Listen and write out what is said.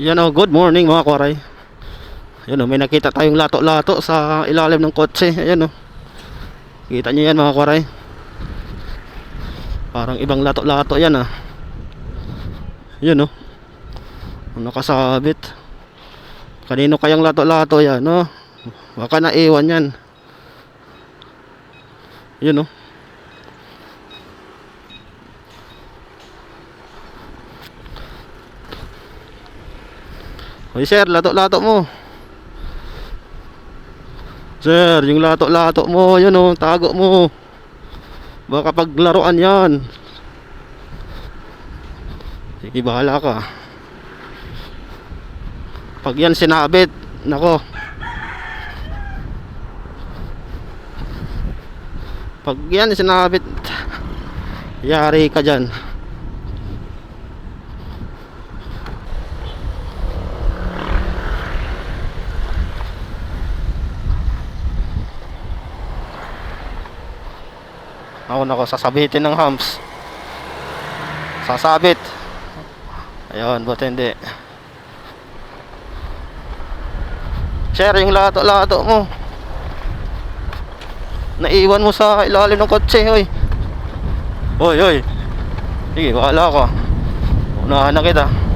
Yan o, good morning mga kwaray. Yan o, may nakita tayong lato-lato sa ilalim ng kotse. Ayan o, kita nyo yan mga kwaray. Parang ibang lato-lato yan Yan o, nakasabit. Kanino kayang lato-lato yan o? Baka naiwan yan. Yan o. Hoy sir, lato-lato mo. Sir, yung lato-lato mo, yun o, tago mo. Baka paglaruan yan. Sige, bahala ka. Pag yan sinabit, nako. Pag yan sinabit, yari ka dyan. Ako nako, sasabitin ng humps. Sasabit. Ayun, buti hindi. Sir, yung lato-lato mo, naiwan mo sa ilalim ng kotse, hoy. Hoy, hoy. Sige, bahala ka. Unahan na kita.